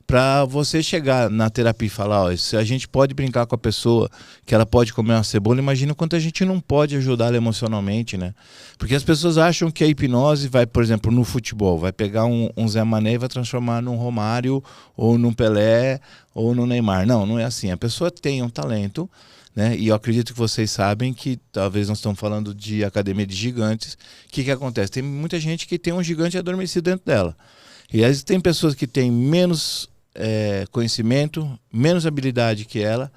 para você chegar na terapia e falar, ó, se a gente pode brincar com a pessoa, que ela pode comer uma cebola, imagina quanto a gente não pode ajudar ela emocionalmente, né? Porque as pessoas acham que a hipnose vai, por exemplo, no futebol, vai pegar um Zé Mané e vai transformar num Romário, ou num Pelé, ou no Neymar. Não, não é assim. A pessoa tem um talento, né? E eu acredito que vocês sabem que talvez nós estamos falando de academia de gigantes. O que acontece? Tem muita gente que tem um gigante adormecido dentro dela. E às vezes tem pessoas que têm menos conhecimento, menos habilidade que ela,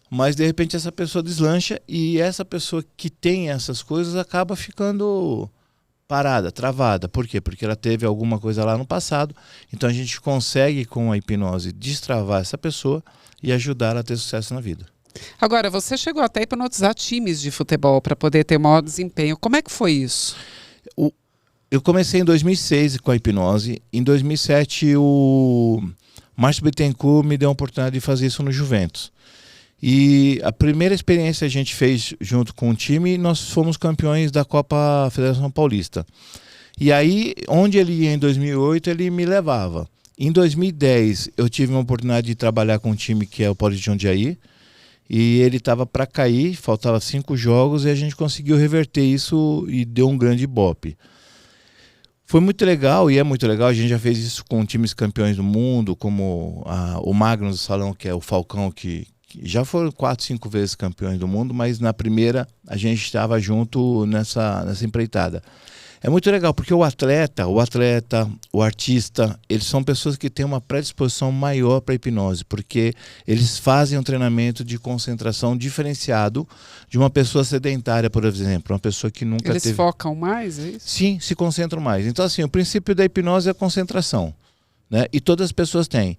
mas de repente essa pessoa deslancha e essa pessoa que tem essas coisas acaba ficando parada, travada. Por quê? Porque ela teve alguma coisa lá no passado. Então a gente consegue com a hipnose destravar essa pessoa e ajudar ela a ter sucesso na vida. Agora, você chegou até a hipnotizar times de futebol para poder ter maior desempenho. Como é que foi isso? Eu comecei em 2006 com a hipnose. Em 2007 o Márcio Bittencourt me deu a oportunidade de fazer isso no Juventus. E a primeira experiência a gente fez junto com o time, nós fomos campeões da Copa Federação Paulista. E aí, onde ele ia em 2008, ele me levava. Em 2010, eu tive uma oportunidade de trabalhar com um time que é o Paulista de Jundiaí, e ele estava para cair, faltava 5 jogos, e a gente conseguiu reverter isso e deu um grande ibope. Foi muito legal, e é muito legal, a gente já fez isso com times campeões do mundo, como o Magnus do Salão, que é o Falcão, que já foram 4, 5 vezes campeões do mundo, mas na primeira a gente estava junto nessa empreitada. É muito legal, porque o atleta, o artista, eles são pessoas que têm uma predisposição maior para a hipnose, porque eles fazem um treinamento de concentração diferenciado de uma pessoa sedentária, por exemplo, uma pessoa que nunca Eles focam mais, é isso? Sim, se concentram mais. Então, assim, o princípio da hipnose é a concentração, né? E todas as pessoas têm.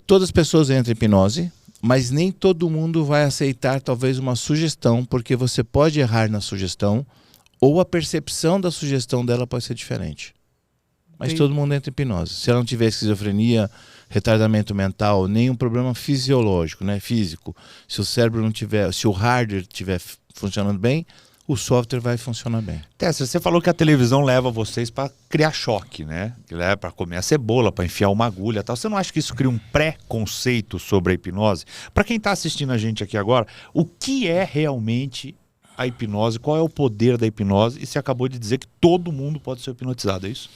Todas as pessoas entram em hipnose, mas nem todo mundo vai aceitar talvez uma sugestão, porque você pode errar na sugestão, ou a percepção da sugestão dela pode ser diferente. Mas todo mundo entra em hipnose. Se ela não tiver esquizofrenia, retardamento mental, nenhum problema fisiológico, né, físico, se o cérebro não tiver, se o hardware estiver funcionando bem, o software vai funcionar bem. Tessa, você falou que a televisão leva vocês para criar choque, né? Que leva para comer a cebola, para enfiar uma agulha e tal. Você não acha que isso cria um pré-conceito sobre a hipnose? Para quem está assistindo a gente aqui agora, o que é realmente a hipnose? Qual é o poder da hipnose? E você acabou de dizer que todo mundo pode ser hipnotizado, é isso?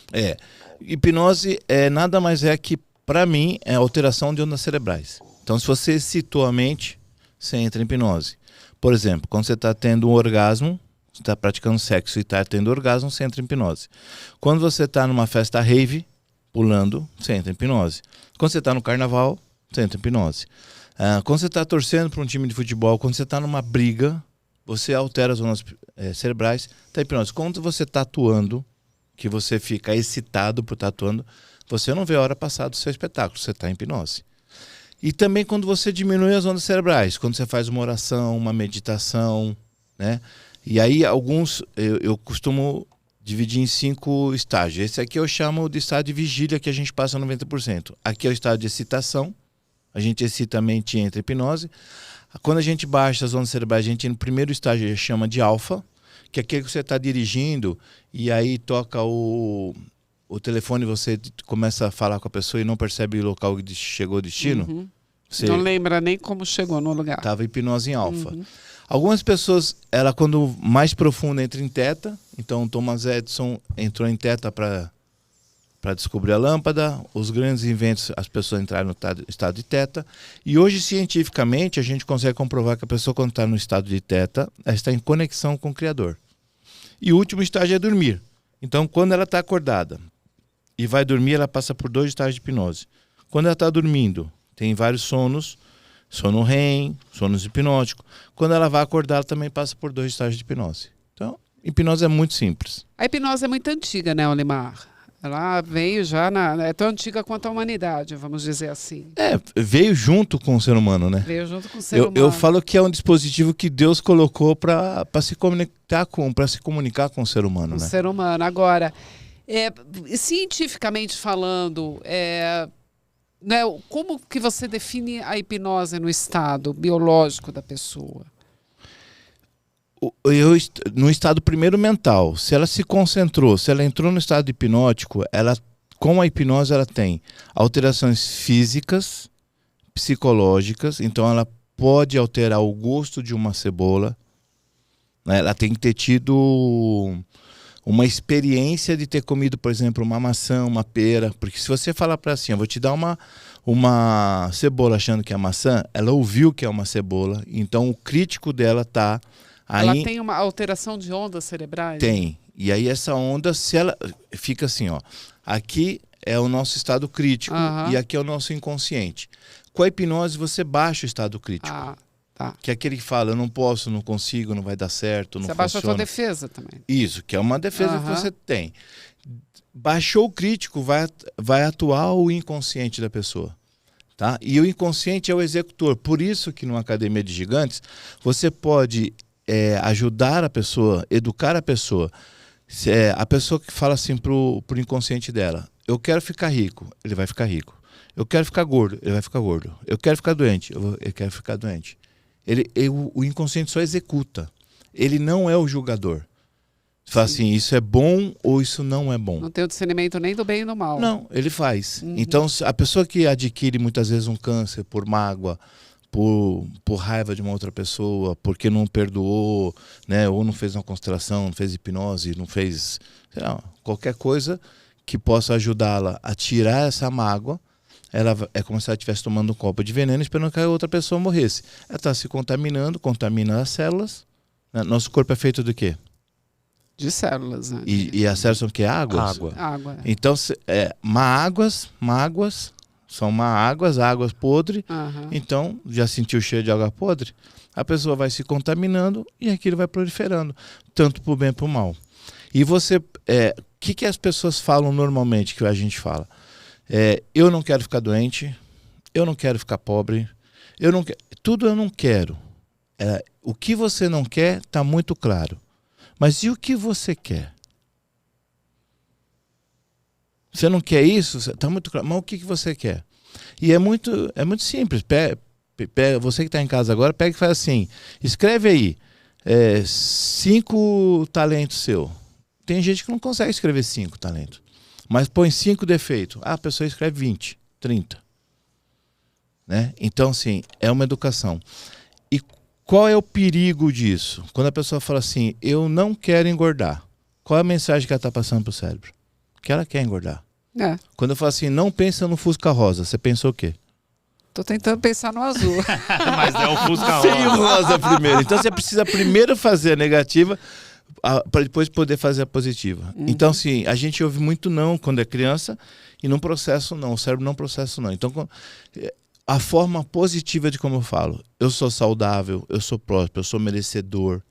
Hipnose nada mais é que, para mim, é alteração de ondas cerebrais. Então, se você excitou a mente, você entra em hipnose. Por exemplo, quando você está tendo um orgasmo, você está praticando sexo e está tendo orgasmo, você entra em hipnose. Quando você está numa festa rave, pulando, você entra em hipnose. Quando você está no carnaval, você entra em hipnose. Quando você está torcendo para um time de futebol, quando você está numa briga, você altera as ondas cerebrais, está em hipnose. Quando você está atuando, que você fica excitado por estar atuando, você não vê a hora passar do seu espetáculo, você está em hipnose. E também quando você diminui as ondas cerebrais, quando você faz uma oração, uma meditação, né? E aí eu costumo dividir em 5 estágios. Esse aqui eu chamo de estado de vigília, que a gente passa 90%. Aqui é o estado de excitação, a gente excita a mente e entra em hipnose. Quando a gente baixa as ondas cerebrais, a gente no primeiro estágio a gente chama de alfa, que é aquele que você está dirigindo e aí toca o telefone, você começa a falar com a pessoa e não percebe o local que chegou o destino. Uhum. Você não lembra nem como chegou no lugar. Estava hipnose em alfa. Uhum. Algumas pessoas, ela quando mais profunda entra em teta, então Thomas Edison entrou em teta para descobrir a lâmpada, os grandes inventos, as pessoas entraram no estado de teta, e hoje cientificamente a gente consegue comprovar que a pessoa quando está no estado de teta, ela está em conexão com o Criador. E o último estágio é dormir. Então quando ela está acordada e vai dormir, ela passa por 2 estágios de hipnose. Quando ela está dormindo, tem vários sonos, sono REM, sonos hipnóticos. Quando ela vai acordar, ela também passa por 2 estágios de hipnose. Então, hipnose é muito simples. A hipnose é muito antiga, né, Olimar? Ela veio já, é tão antiga quanto a humanidade, vamos dizer assim. Veio junto com o ser humano, né? Veio junto com o ser humano. Eu falo que é um dispositivo que Deus colocou para se comunicar com o ser humano, né? O ser humano. Agora, cientificamente falando, né, como que você define a hipnose no estado biológico da pessoa? No estado primeiro mental, se ela se concentrou, se ela entrou no estado hipnótico, ela com a hipnose ela tem alterações físicas, psicológicas, então ela pode alterar o gosto de uma cebola, né? Ela tem que ter tido uma experiência de ter comido, por exemplo, uma maçã, uma pera, porque se você falar para assim, eu vou te dar uma cebola achando que é maçã, ela ouviu que é uma cebola, então o crítico dela tá aí. Ela tem uma alteração de ondas cerebrais? Tem. E aí essa onda, se ela fica assim, ó, aqui é o nosso estado crítico e aqui é o nosso inconsciente. Com a hipnose você baixa o estado crítico. Tá. Que é aquele que fala, eu não posso, não consigo, não vai dar certo, não funciona. Você abaixa a sua defesa também. Isso, que é uma defesa que você tem. Baixou o crítico, vai atuar o inconsciente da pessoa. Tá? E o inconsciente é o executor. Por isso que numa academia de gigantes, você pode ajudar a pessoa, educar a pessoa. A pessoa que fala assim pro inconsciente dela, eu quero ficar rico, ele vai ficar rico. Eu quero ficar gordo, ele vai ficar gordo. Eu quero ficar doente, eu quero ficar doente. O inconsciente só executa. Ele não é o julgador. Você fala assim, isso é bom ou isso não é bom. Não tem o discernimento nem do bem e do mal. Não, ele faz. Então, a pessoa que adquire muitas vezes um câncer por mágoa, por raiva de uma outra pessoa, porque não perdoou, né, ou não fez uma constelação, não fez hipnose, não fez, sei lá, qualquer coisa que possa ajudá-la a tirar essa mágoa, ela é como se ela estivesse tomando um copo de veneno esperando que a outra pessoa morresse. Ela está se contaminando, contamina as células. Né? Nosso corpo é feito do quê? De células. Né? E as células são o quê? Águas? Água. Então, mágoas, são águas podres. Então, já sentiu o cheiro de água podre? A pessoa vai se contaminando e aquilo vai proliferando, tanto para o bem como para o mal. E você, o que as pessoas falam normalmente, que a gente fala? Eu não quero ficar doente, eu não quero ficar pobre, tudo eu não quero. O que você não quer está muito claro. Mas e o que você quer? Você não quer isso? Está muito claro. Mas o que você quer? E é muito simples. Você que está em casa agora, pega e faz assim. Escreve aí 5 talentos seus. Tem gente que não consegue escrever 5 talentos. Mas põe 5 defeitos. A pessoa escreve 20, 30. Né? Então, sim, é uma educação. E qual é o perigo disso? Quando a pessoa fala assim, eu não quero engordar. Qual é a mensagem que ela está passando para o cérebro? Que ela quer engordar. Quando eu falo assim, não pensa no Fusca Rosa, você pensou o quê? Tô tentando pensar no azul. Mas é o Fusca Rosa. Sem o rosa primeiro. Então você precisa primeiro fazer a negativa para depois poder fazer a positiva. Então, sim, a gente ouve muito não quando é criança e não processa não. O cérebro não processa não. Então, a forma positiva de como eu falo, eu sou saudável, eu sou próspero, eu sou merecedor,